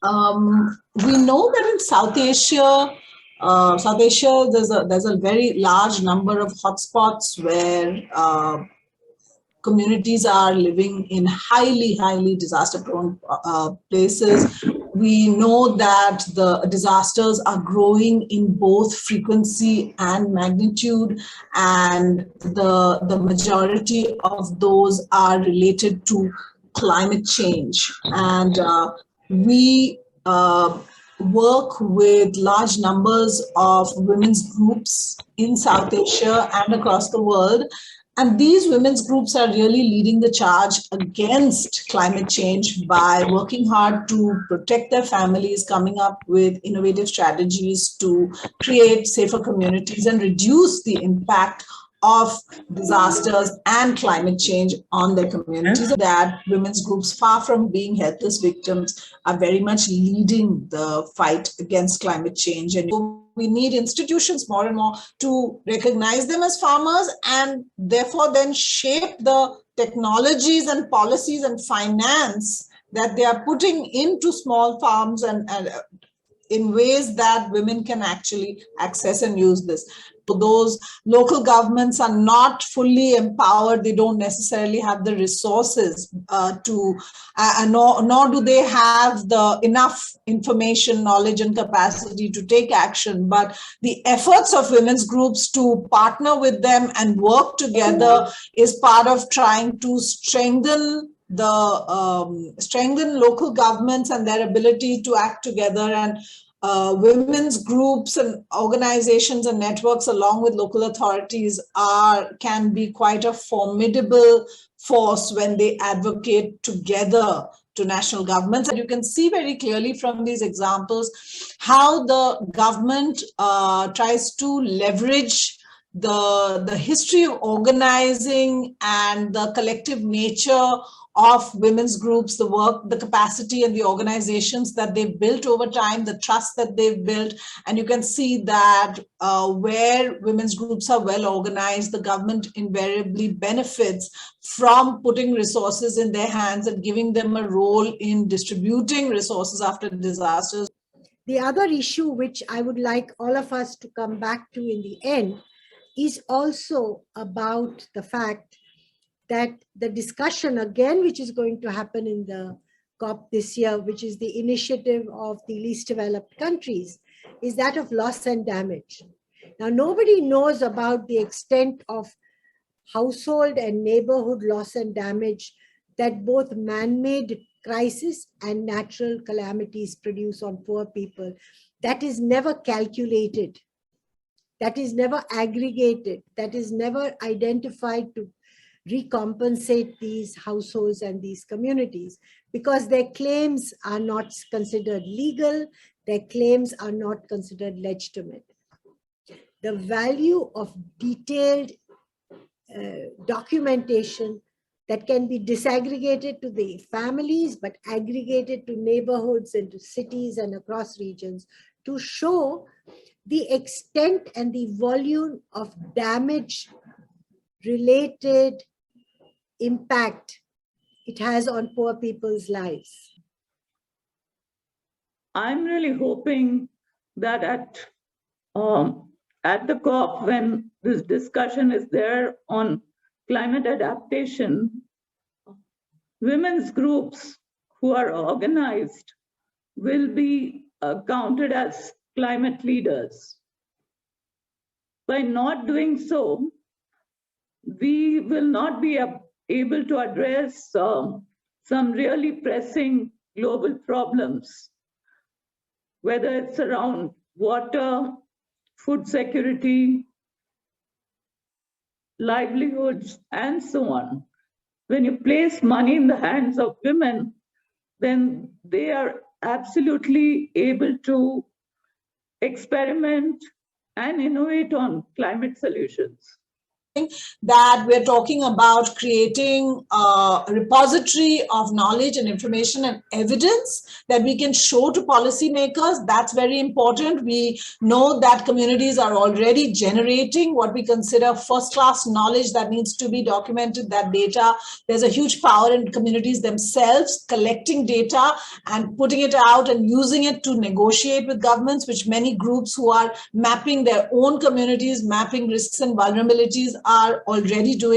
We know that in South Asia, there's a very large number of hotspots where communities are living in highly disaster-prone places. We know that the disasters are growing in both frequency and magnitude, and the majority of those are related to climate change. And we work with large numbers of women's groups in South Asia and across the world. And these women's groups are really leading the charge against climate change by working hard to protect their families, coming up with innovative strategies to create safer communities and reduce the impact of disasters and climate change on their communities. That women's groups, far from being helpless victims, are very much leading the fight against climate change. And we need institutions more and more to recognize them as farmers and therefore then shape the technologies and policies and finance that they are putting into small farms and in ways that women can actually access and use this. Those local governments are not fully empowered. They don't necessarily have the resources nor do they have the enough information, knowledge, and capacity to take action. But the efforts of women's groups to partner with them and work together is part of trying to strengthen local governments and their ability to act together. And women's groups and organizations and networks along with local authorities can be quite a formidable force when they advocate together to national governments. And you can see very clearly from these examples how the government tries to leverage the history of organizing and the collective nature of women's groups, the work, the capacity, and the organizations that they've built over time, the trust that they've built. And you can see that where women's groups are well organized, the government invariably benefits from putting resources in their hands and giving them a role in distributing resources after disasters. The other issue which I would like all of us to come back to in the end is also about the fact that the discussion again, which is going to happen in the COP this year, which is the initiative of the least developed countries, is that of loss and damage. Now, nobody knows about the extent of household and neighborhood loss and damage that both man-made crisis and natural calamities produce on poor people. That is never calculated. That is never aggregated. That is never identified to recompensate these households and these communities, because their claims are not considered legal, their claims are not considered legitimate. The value of detailed documentation that can be disaggregated to the families, but aggregated to neighborhoods and to cities and across regions to show the extent and the volume of damage related impact it has on poor people's lives. I'm really hoping that at the COP, when this discussion is there on climate adaptation, women's groups who are organized will be counted as climate leaders. By not doing so, we will not be able to address some really pressing global problems, whether it's around water, food security, livelihoods, and so on. When you place money in the hands of women, then they are absolutely able to experiment and innovate on climate solutions. that we're talking about creating a repository of knowledge and information and evidence that we can show to policymakers. That's very important. We know that communities are already generating what we consider first-class knowledge that needs to be documented, that data. There's a huge power in communities themselves collecting data and putting it out and using it to negotiate with governments, which many groups who are mapping their own communities, mapping risks and vulnerabilities are already doing.